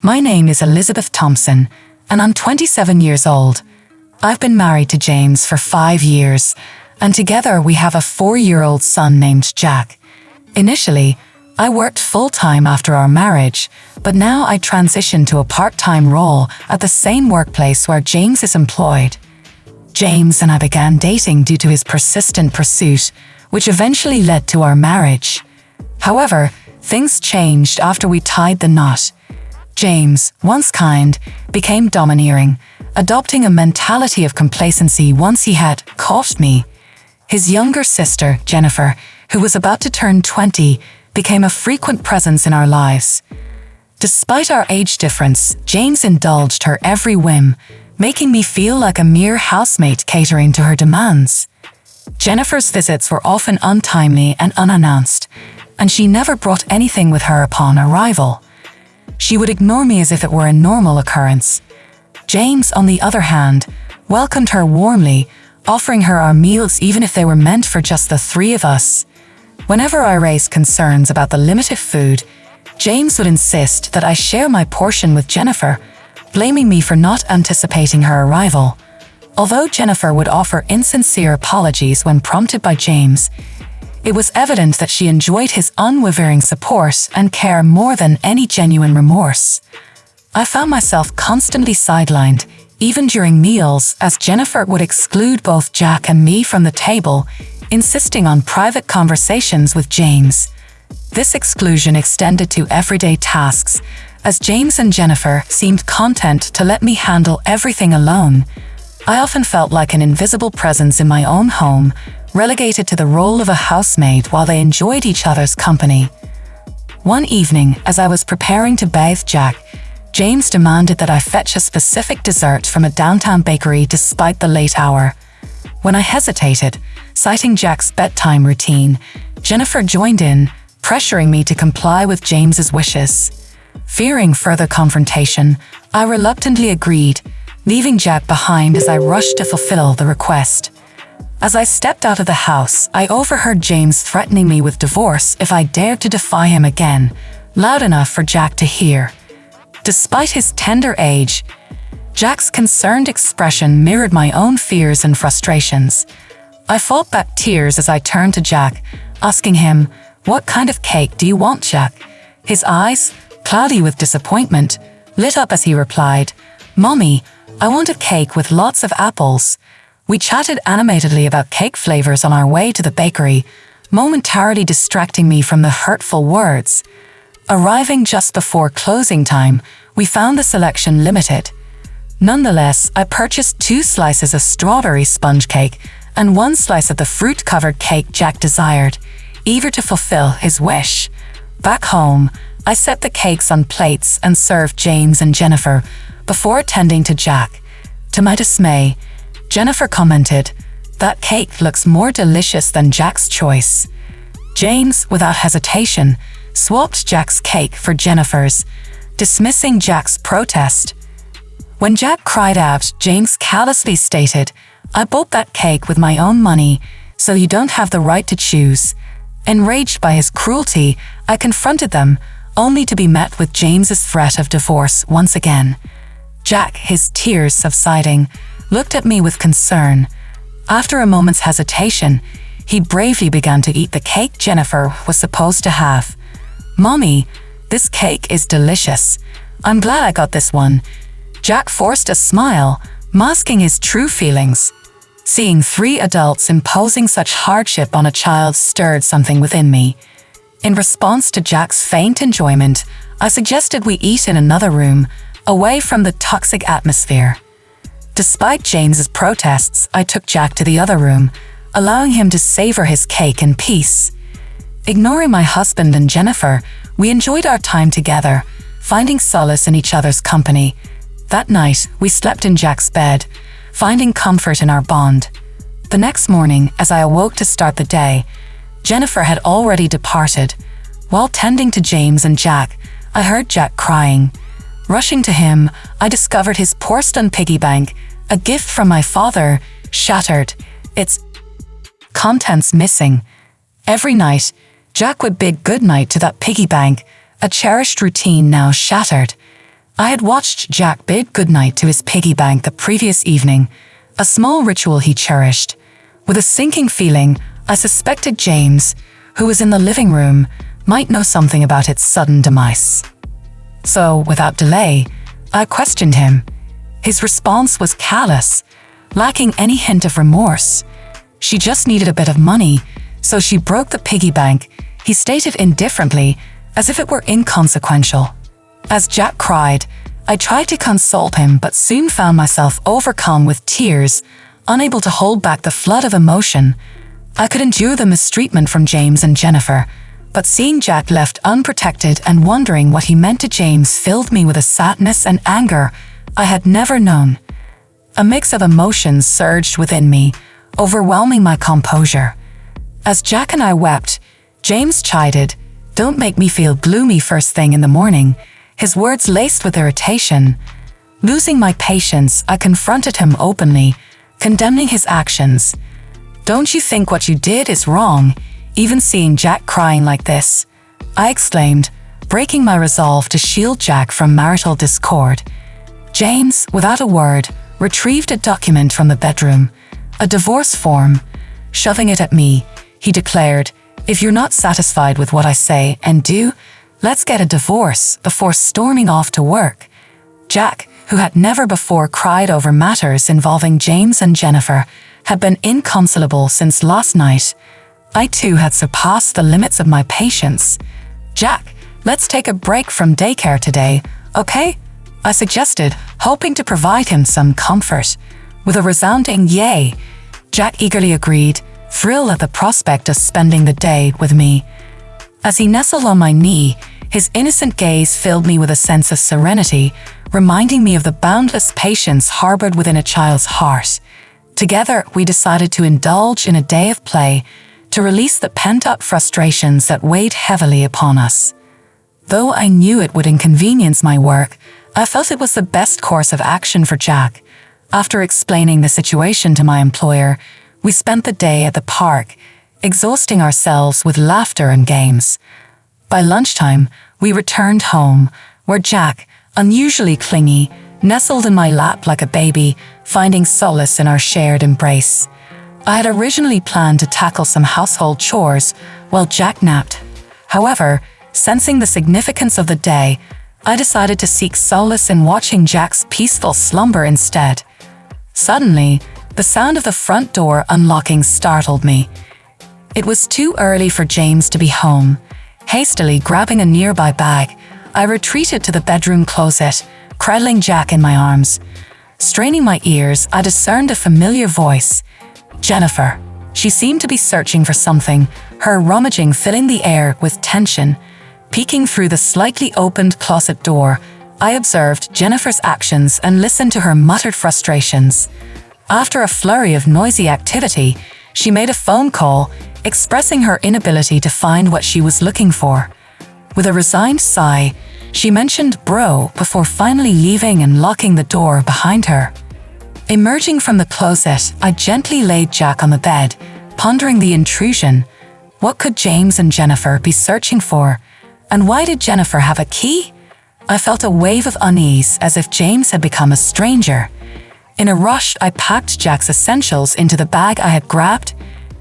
My name is Elizabeth Thompson, and I'm 27 years old. I've been married to James for 5 years, and together we have a 4-year-old son named Jack. Initially, I worked full-time after our marriage, but now I transitioned to a part-time role at the same workplace where James is employed. James and I began dating due to his persistent pursuit, which eventually led to our marriage. However, things changed after we tied the knot. James, once kind, became domineering, adopting a mentality of complacency once he had caught me. His younger sister, Jennifer, who was about to turn 20, became a frequent presence in our lives. Despite our age difference, James indulged her every whim, making me feel like a mere housemate catering to her demands. Jennifer's visits were often untimely and unannounced, and she never brought anything with her upon arrival. She would ignore me as if it were a normal occurrence. James, on the other hand, welcomed her warmly, offering her our meals even if they were meant for just the 3 of us. Whenever I raised concerns about the limited food, James would insist that I share my portion with Jennifer, blaming me for not anticipating her arrival. Although Jennifer would offer insincere apologies when prompted by James, it was evident that she enjoyed his unwavering support and care more than any genuine remorse. I found myself constantly sidelined, even during meals, as Jennifer would exclude both Jack and me from the table, insisting on private conversations with James. This exclusion extended to everyday tasks, as James and Jennifer seemed content to let me handle everything alone. I often felt like an invisible presence in my own home, relegated to the role of a housemaid while they enjoyed each other's company. One evening, as I was preparing to bathe Jack, James demanded that I fetch a specific dessert from a downtown bakery despite the late hour. When I hesitated, citing Jack's bedtime routine, Jennifer joined in, pressuring me to comply with James's wishes. Fearing further confrontation, I reluctantly agreed, leaving Jack behind as I rushed to fulfill the request. As I stepped out of the house, I overheard James threatening me with divorce if I dared to defy him again, loud enough for Jack to hear. Despite his tender age, Jack's concerned expression mirrored my own fears and frustrations. I fought back tears as I turned to Jack, asking him, "What kind of cake do you want, Jack?" His eyes, cloudy with disappointment, lit up as he replied, "Mommy, I want a cake with lots of apples." We chatted animatedly about cake flavors on our way to the bakery, momentarily distracting me from the hurtful words. Arriving just before closing time, we found the selection limited. Nonetheless, I purchased 2 slices of strawberry sponge cake and 1 slice of the fruit-covered cake Jack desired, eager to fulfill his wish. Back home, I set the cakes on plates and served James and Jennifer before attending to Jack. To my dismay, Jennifer commented, "That cake looks more delicious than Jack's choice." James, without hesitation, swapped Jack's cake for Jennifer's, dismissing Jack's protest. When Jack cried out, James callously stated, "I bought that cake with my own money, so you don't have the right to choose." Enraged by his cruelty, I confronted them, only to be met with James's threat of divorce once again. Jack, his tears subsiding, looked at me with concern. After a moment's hesitation, he bravely began to eat the cake Jennifer was supposed to have. "Mommy, this cake is delicious. I'm glad I got this one." Jack forced a smile, masking his true feelings. Seeing 3 adults imposing such hardship on a child stirred something within me. In response to Jack's faint enjoyment, I suggested we eat in another room, away from the toxic atmosphere. Despite James's protests, I took Jack to the other room, allowing him to savor his cake in peace. Ignoring my husband and Jennifer, we enjoyed our time together, finding solace in each other's company. That night, we slept in Jack's bed, finding comfort in our bond. The next morning, as I awoke to start the day, Jennifer had already departed. While tending to James and Jack, I heard Jack crying. Rushing to him, I discovered his porcelain piggy bank, a gift from my father, shattered, its contents missing. Every night, Jack would bid goodnight to that piggy bank, a cherished routine now shattered. I had watched Jack bid goodnight to his piggy bank the previous evening, a small ritual he cherished. With a sinking feeling, I suspected James, who was in the living room, might know something about its sudden demise. So, without delay, I questioned him. His response was callous, lacking any hint of remorse. She just needed a bit of money, so she broke the piggy bank, he stated indifferently, as if it were inconsequential. As Jack cried, I tried to console him but soon found myself overcome with tears, unable to hold back the flood of emotion. I could endure the mistreatment from James and Jennifer, but seeing Jack left unprotected and wondering what he meant to James filled me with a sadness and anger I had never known. A mix of emotions surged within me, overwhelming my composure. As Jack and I wept, James chided, "Don't make me feel gloomy first thing in the morning," his words laced with irritation. Losing my patience, I confronted him openly, condemning his actions. "Don't you think what you did is wrong, even seeing Jack crying like this?" I exclaimed, breaking my resolve to shield Jack from marital discord. James, without a word, retrieved a document from the bedroom, a divorce form. Shoving it at me, he declared, "If you're not satisfied with what I say and do, let's get a divorce," before storming off to work. Jack, who had never before cried over matters involving James and Jennifer, had been inconsolable since last night. I too had surpassed the limits of my patience. "Jack, let's take a break from daycare today, okay?" I suggested, hoping to provide him some comfort. With a resounding yay, Jack eagerly agreed, thrilled at the prospect of spending the day with me. As he nestled on my knee, his innocent gaze filled me with a sense of serenity, reminding me of the boundless patience harbored within a child's heart. Together, we decided to indulge in a day of play, to release the pent-up frustrations that weighed heavily upon us. Though I knew it would inconvenience my work, I felt it was the best course of action for Jack. After explaining the situation to my employer, we spent the day at the park, exhausting ourselves with laughter and games. By lunchtime, we returned home, where Jack, unusually clingy, nestled in my lap like a baby, finding solace in our shared embrace. I had originally planned to tackle some household chores while Jack napped. However, sensing the significance of the day, I decided to seek solace in watching Jack's peaceful slumber instead. Suddenly, the sound of the front door unlocking startled me. It was too early for James to be home. Hastily grabbing a nearby bag, I retreated to the bedroom closet, cradling Jack in my arms. Straining my ears, I discerned a familiar voice. Jennifer. She seemed to be searching for something, her rummaging filling the air with tension. Peeking through the slightly opened closet door, I observed Jennifer's actions and listened to her muttered frustrations. After a flurry of noisy activity, she made a phone call, expressing her inability to find what she was looking for. With a resigned sigh, she mentioned "bro" before finally leaving and locking the door behind her. Emerging from the closet, I gently laid Jack on the bed, pondering the intrusion. What could James and Jennifer be searching for? And why did Jennifer have a key? I felt a wave of unease, as if James had become a stranger. In a rush, I packed Jack's essentials into the bag I had grabbed.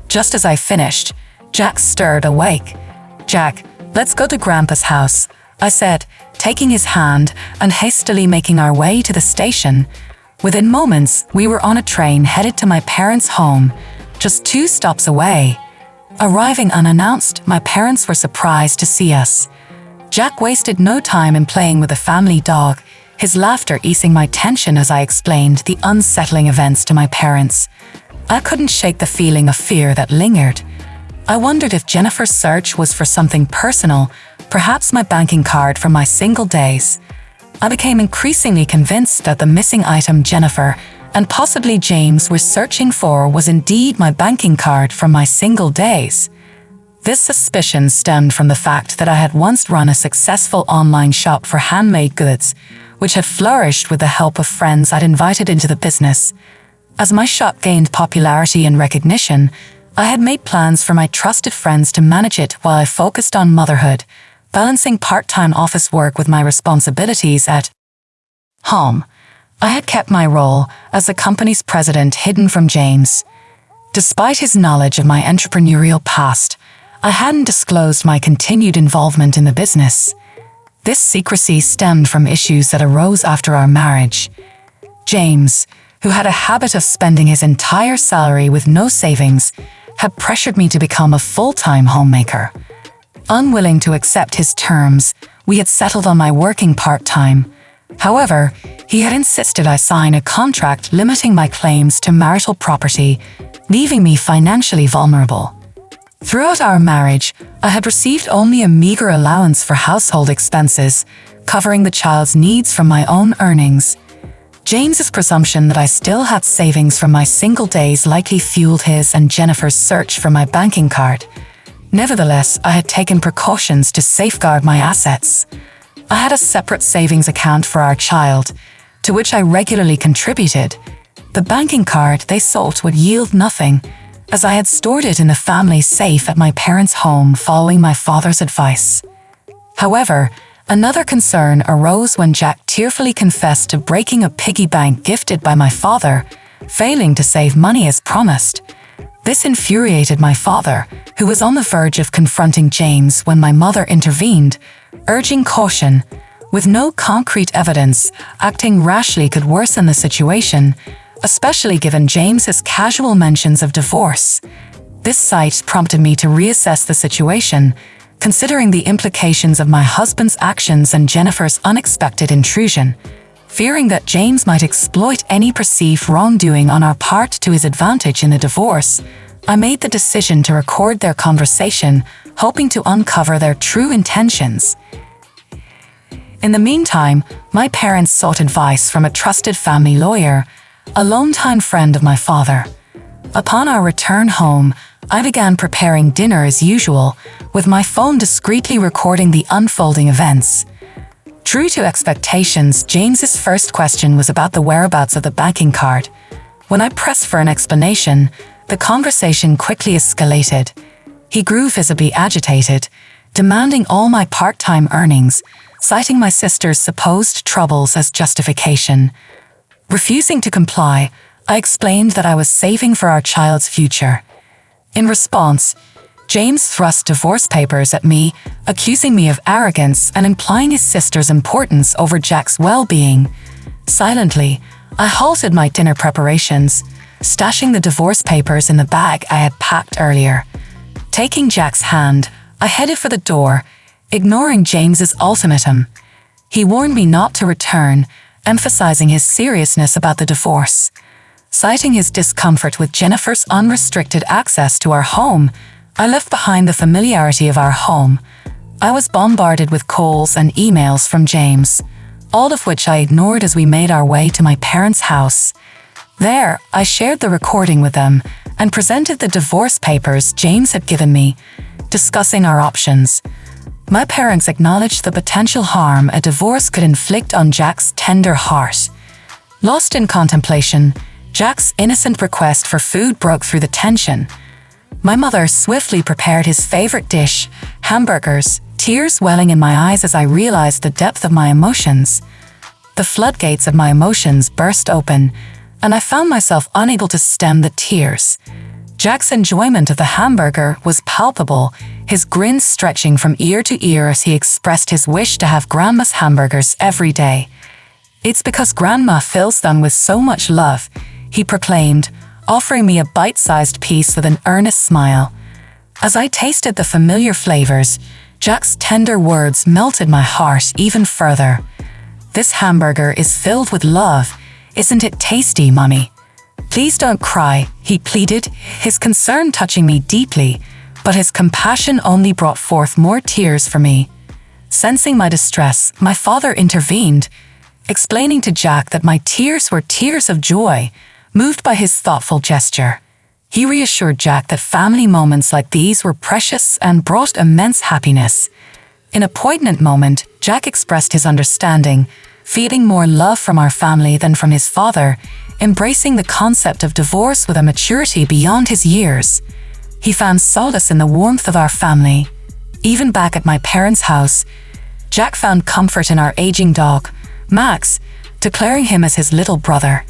Just as I finished, Jack stirred awake. "Jack, let's go to Grandpa's house," I said, taking his hand and hastily making our way to the station. Within moments, we were on a train headed to my parents' home, just 2 stops away. Arriving unannounced, my parents were surprised to see us. Jack wasted no time in playing with the family dog, his laughter easing my tension as I explained the unsettling events to my parents. I couldn't shake the feeling of fear that lingered. I wondered if Jennifer's search was for something personal, perhaps my banking card from my single days. I became increasingly convinced that the missing item Jennifer and possibly James were searching for was indeed my banking card from my single days. This suspicion stemmed from the fact that I had once run a successful online shop for handmade goods, which had flourished with the help of friends I'd invited into the business. As my shop gained popularity and recognition, I had made plans for my trusted friends to manage it while I focused on motherhood, balancing part-time office work with my responsibilities at home. I had kept my role as the company's president hidden from James. Despite his knowledge of my entrepreneurial past, I hadn't disclosed my continued involvement in the business. This secrecy stemmed from issues that arose after our marriage. James, who had a habit of spending his entire salary with no savings, had pressured me to become a full-time homemaker. Unwilling to accept his terms, we had settled on my working part-time. However, he had insisted I sign a contract limiting my claims to marital property, leaving me financially vulnerable. Throughout our marriage, I had received only a meager allowance for household expenses, covering the child's needs from my own earnings. James's presumption that I still had savings from my single days likely fueled his and Jennifer's search for my banking card. Nevertheless, I had taken precautions to safeguard my assets. I had a separate savings account for our child, to which I regularly contributed. The banking card they sought would yield nothing, as I had stored it in the family safe at my parents' home following my father's advice. However, another concern arose when Jack tearfully confessed to breaking a piggy bank gifted by my father, failing to save money as promised. This infuriated my father, who was on the verge of confronting James when my mother intervened, urging caution. With no concrete evidence, acting rashly could worsen the situation, especially given James's casual mentions of divorce. This sight prompted me to reassess the situation, considering the implications of my husband's actions and Jennifer's unexpected intrusion. Fearing that James might exploit any perceived wrongdoing on our part to his advantage in the divorce, I made the decision to record their conversation, hoping to uncover their true intentions. In the meantime, my parents sought advice from a trusted family lawyer, a longtime friend of my father. Upon our return home, I began preparing dinner as usual, with my phone discreetly recording the unfolding events. True to expectations, James's first question was about the whereabouts of the banking card. When I pressed for an explanation, the conversation quickly escalated. He grew visibly agitated, demanding all my part-time earnings, citing my sister's supposed troubles as justification. Refusing to comply, I explained that I was saving for our child's future. In response, James thrust divorce papers at me, accusing me of arrogance and implying his sister's importance over Jack's well-being. Silently, I halted my dinner preparations, stashing the divorce papers in the bag I had packed earlier. Taking Jack's hand, I headed for the door, ignoring James's ultimatum. He warned me not to return, emphasizing his seriousness about the divorce. Citing his discomfort with Jennifer's unrestricted access to our home, I left behind the familiarity of our home. I was bombarded with calls and emails from James, all of which I ignored as we made our way to my parents' house. There, I shared the recording with them and presented the divorce papers James had given me, discussing our options. My parents acknowledged the potential harm a divorce could inflict on Jack's tender heart. Lost in contemplation, Jack's innocent request for food broke through the tension. My mother swiftly prepared his favorite dish, hamburgers, tears welling in my eyes as I realized the depth of my emotions. The floodgates of my emotions burst open, and I found myself unable to stem the tears. Jack's enjoyment of the hamburger was palpable, his grin stretching from ear to ear as he expressed his wish to have Grandma's hamburgers every day. "It's because Grandma fills them with so much love," he proclaimed, offering me a bite-sized piece with an earnest smile. As I tasted the familiar flavors, Jack's tender words melted my heart even further. "This hamburger is filled with love. Isn't it tasty, Mommy?" "Please don't cry," he pleaded, his concern touching me deeply, but his compassion only brought forth more tears for me. Sensing my distress, my father intervened, explaining to Jack that my tears were tears of joy, moved by his thoughtful gesture. He reassured Jack that family moments like these were precious and brought immense happiness. In a poignant moment, Jack expressed his understanding, feeling more love from our family than from his father, embracing the concept of divorce with a maturity beyond his years. He found solace in the warmth of our family. Even back at my parents' house, Jack found comfort in our aging dog, Max, declaring him as his little brother.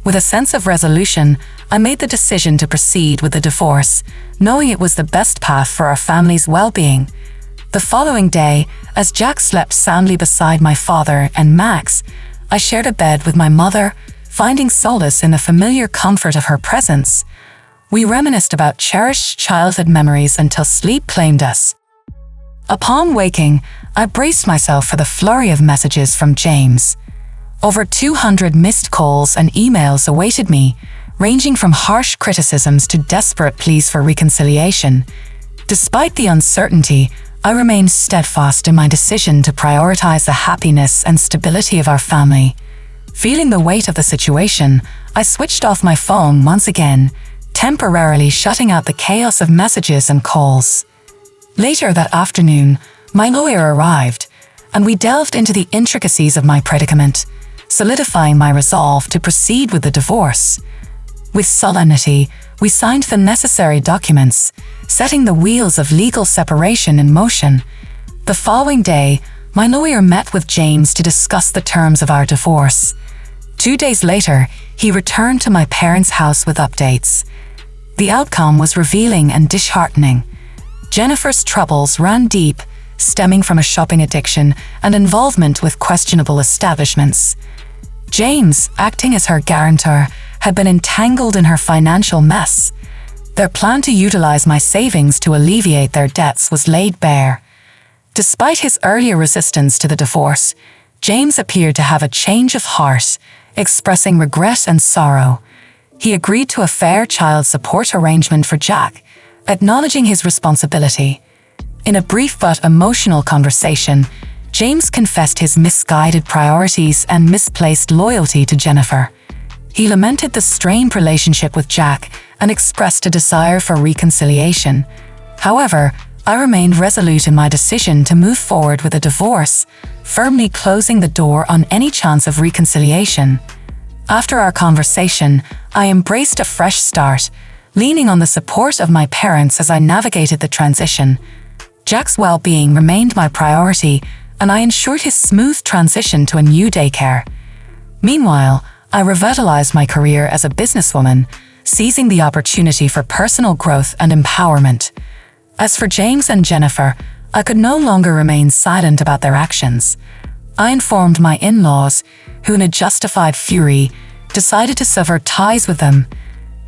With a sense of resolution, I made the decision to proceed with the divorce, knowing it was the best path for our family's well-being. The following day, as Jack slept soundly beside my father and Max, I shared a bed with my mother, finding solace in the familiar comfort of her presence. We reminisced about cherished childhood memories until sleep claimed us. Upon waking, I braced myself for the flurry of messages from James. Over 200 missed calls and emails awaited me, ranging from harsh criticisms to desperate pleas for reconciliation. Despite the uncertainty, I remained steadfast in my decision to prioritize the happiness and stability of our family. Feeling the weight of the situation, I switched off my phone once again, temporarily shutting out the chaos of messages and calls. Later that afternoon, my lawyer arrived, and we delved into the intricacies of my predicament, solidifying my resolve to proceed with the divorce. With solemnity, we signed the necessary documents, setting the wheels of legal separation in motion. The following day, my lawyer met with James to discuss the terms of our divorce. 2 days later, he returned to my parents' house with updates. The outcome was revealing and disheartening. Jennifer's troubles ran deep, stemming from a shopping addiction and involvement with questionable establishments. James, acting as her guarantor, had been entangled in her financial mess. Their plan to utilize my savings to alleviate their debts was laid bare. Despite his earlier resistance to the divorce, James appeared to have a change of heart, expressing regret and sorrow. He agreed to a fair child support arrangement for Jack, acknowledging his responsibility. In a brief but emotional conversation, James confessed his misguided priorities and misplaced loyalty to Jennifer. He lamented the strained relationship with Jack and expressed a desire for reconciliation. However, I remained resolute in my decision to move forward with a divorce, firmly closing the door on any chance of reconciliation. After our conversation, I embraced a fresh start, leaning on the support of my parents as I navigated the transition. Jack's well-being remained my priority, and I ensured his smooth transition to a new daycare. Meanwhile, I revitalized my career as a businesswoman, seizing the opportunity for personal growth and empowerment. As for James and Jennifer, I could no longer remain silent about their actions. I informed my in-laws, who in a justified fury, decided to sever ties with them.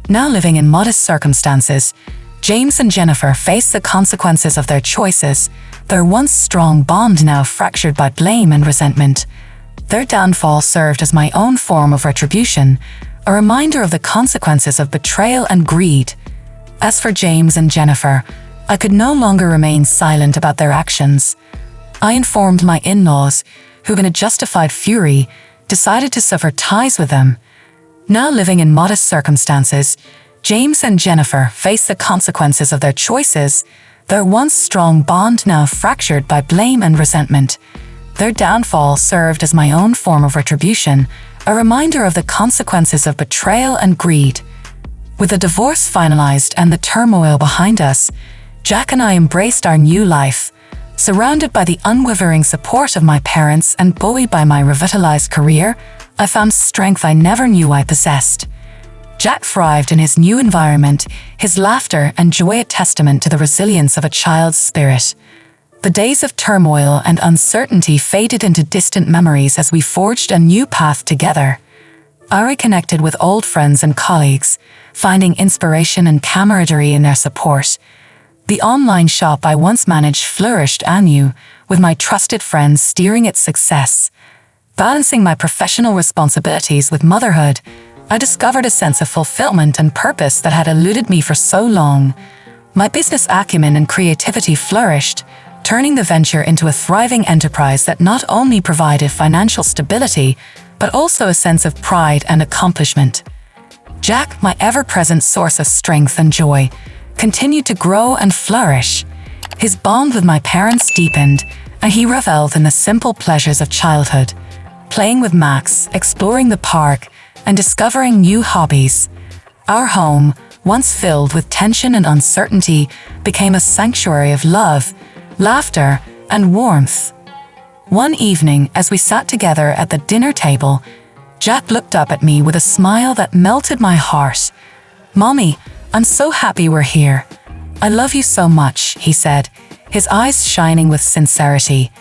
Now living in modest circumstances, James and Jennifer face the consequences of their choices, their once strong bond now fractured by blame and resentment. Their downfall served as my own form of retribution, a reminder of the consequences of betrayal and greed. As for James and Jennifer, I could no longer remain silent about their actions. I informed my in-laws, who in a justified fury, decided to sever ties with them. Now living in modest circumstances, James and Jennifer face the consequences of their choices, their once strong bond now fractured by blame and resentment. Their downfall served as my own form of retribution, a reminder of the consequences of betrayal and greed. With the divorce finalized and the turmoil behind us, Jack and I embraced our new life. Surrounded by the unwavering support of my parents and buoyed by my revitalized career, I found strength I never knew I possessed. Jack thrived in his new environment, his laughter and joy a testament to the resilience of a child's spirit. The days of turmoil and uncertainty faded into distant memories as we forged a new path together. I reconnected with old friends and colleagues, finding inspiration and camaraderie in their support. The online shop I once managed flourished anew, with my trusted friends steering its success. Balancing my professional responsibilities with motherhood, I discovered a sense of fulfillment and purpose that had eluded me for so long. My business acumen and creativity flourished, turning the venture into a thriving enterprise that not only provided financial stability, but also a sense of pride and accomplishment. Jack, my ever-present source of strength and joy, continued to grow and flourish. His bond with my parents deepened, and he reveled in the simple pleasures of childhood, playing with Max, exploring the park, and discovering new hobbies. Our home, once filled with tension and uncertainty, became a sanctuary of love, laughter, and warmth. One evening, as we sat together at the dinner table, Jack looked up at me with a smile that melted my heart. "Mommy, I'm so happy we're here. I love you so much," he said, his eyes shining with sincerity.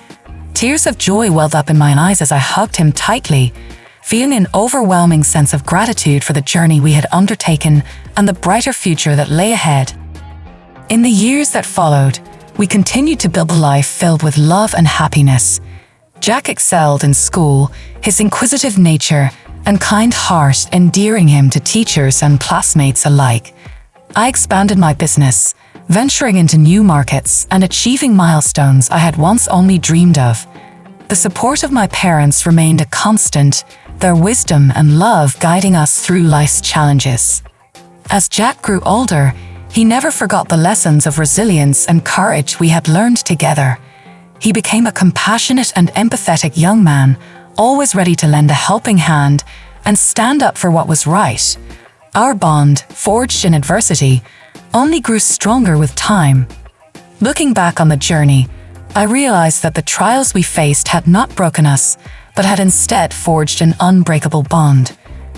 Tears of joy welled up in my eyes as I hugged him tightly, feeling an overwhelming sense of gratitude for the journey we had undertaken and the brighter future that lay ahead. In the years that followed, we continued to build a life filled with love and happiness. Jack excelled in school, his inquisitive nature and kind heart endearing him to teachers and classmates alike. I expanded my business, venturing into new markets and achieving milestones I had once only dreamed of. The support of my parents remained a constant, their wisdom and love guiding us through life's challenges. As Jack grew older, he never forgot the lessons of resilience and courage we had learned together. He became a compassionate and empathetic young man, always ready to lend a helping hand and stand up for what was right. Our bond, forged in adversity, only grew stronger with time. Looking back on the journey, I realized that the trials we faced had not broken us, but had instead forged an unbreakable bond.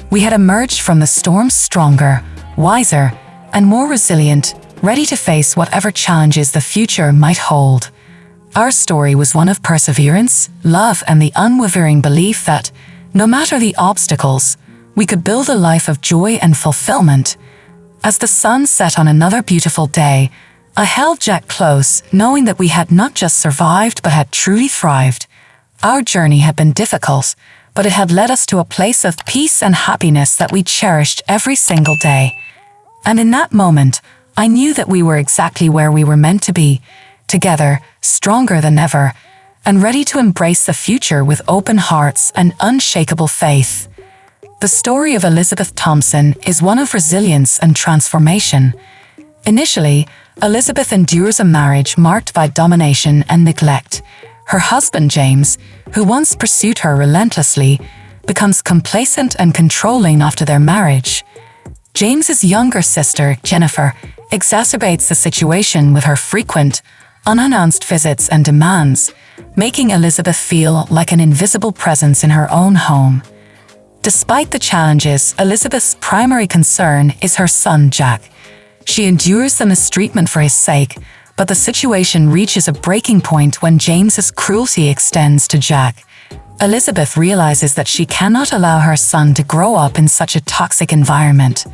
We had emerged from the storm stronger, wiser, and more resilient, ready to face whatever challenges the future might hold. Our story was one of perseverance, love, and the unwavering belief that, no matter the obstacles, we could build a life of joy and fulfillment. As the sun set on another beautiful day, I held Jack close, knowing that we had not just survived but had truly thrived. Our journey had been difficult, but it had led us to a place of peace and happiness that we cherished every single day. And in that moment, I knew that we were exactly where we were meant to be, together, stronger than ever, and ready to embrace the future with open hearts and unshakable faith. The story of Elizabeth Thompson is one of resilience and transformation. Initially, Elizabeth endures a marriage marked by domination and neglect. Her husband, James, who once pursued her relentlessly, becomes complacent and controlling after their marriage. James's younger sister, Jennifer, exacerbates the situation with her frequent, unannounced visits and demands, making Elizabeth feel like an invisible presence in her own home. Despite the challenges, Elizabeth's primary concern is her son, Jack. She endures the mistreatment for his sake, but the situation reaches a breaking point when James's cruelty extends to Jack. Elizabeth realizes that she cannot allow her son to grow up in such a toxic environment.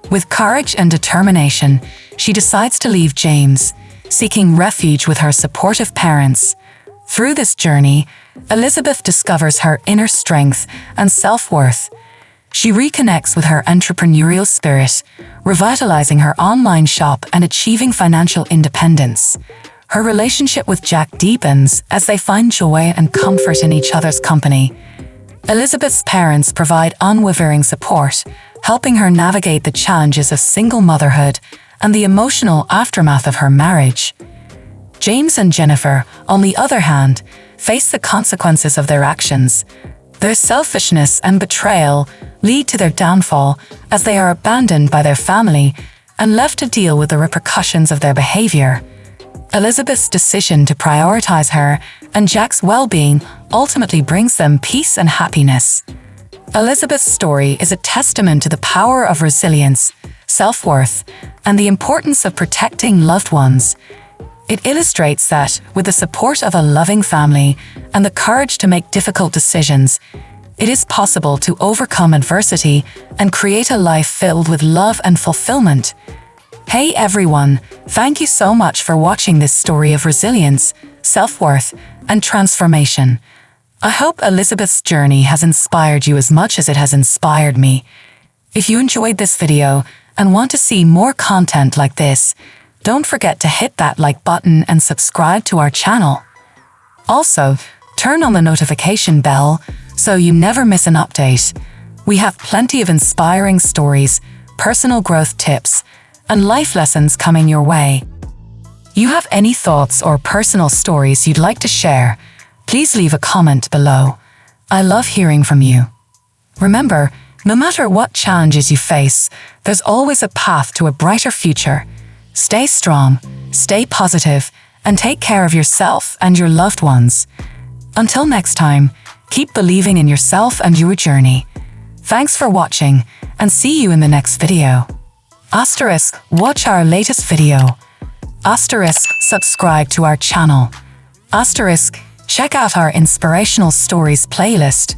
With courage and determination, she decides to leave James, seeking refuge with her supportive parents. Through this journey, Elizabeth discovers her inner strength and self-worth. She reconnects with her entrepreneurial spirit, revitalizing her online shop and achieving financial independence. Her relationship with Jack deepens as they find joy and comfort in each other's company. Elizabeth's parents provide unwavering support, helping her navigate the challenges of single motherhood and the emotional aftermath of her marriage. James and Jennifer, on the other hand, face the consequences of their actions. Their selfishness and betrayal lead to their downfall as they are abandoned by their family and left to deal with the repercussions of their behavior. Elizabeth's decision to prioritize her and Jack's well-being ultimately brings them peace and happiness. Elizabeth's story is a testament to the power of resilience, self-worth, and the importance of protecting loved ones. It illustrates that, with the support of a loving family and the courage to make difficult decisions, it is possible to overcome adversity and create a life filled with love and fulfillment. Hey everyone, thank you so much for watching this story of resilience, self-worth, and transformation. I hope Elizabeth's journey has inspired you as much as it has inspired me. If you enjoyed this video and want to see more content like this, don't forget to hit that like button and subscribe to our channel. Also, turn on the notification bell so you never miss an update. We have plenty of inspiring stories, personal growth tips, and life lessons coming your way. You have any thoughts or personal stories you'd like to share? Please leave a comment below. I love hearing from you. Remember, no matter what challenges you face, there's always a path to a brighter future. Stay strong, stay positive, and take care of yourself and your loved ones. Until next time, keep believing in yourself and your journey. Thanks for watching, and see you in the next video. Asterisk, watch our latest video. Asterisk, subscribe to our channel. Asterisk, check out our inspirational stories playlist.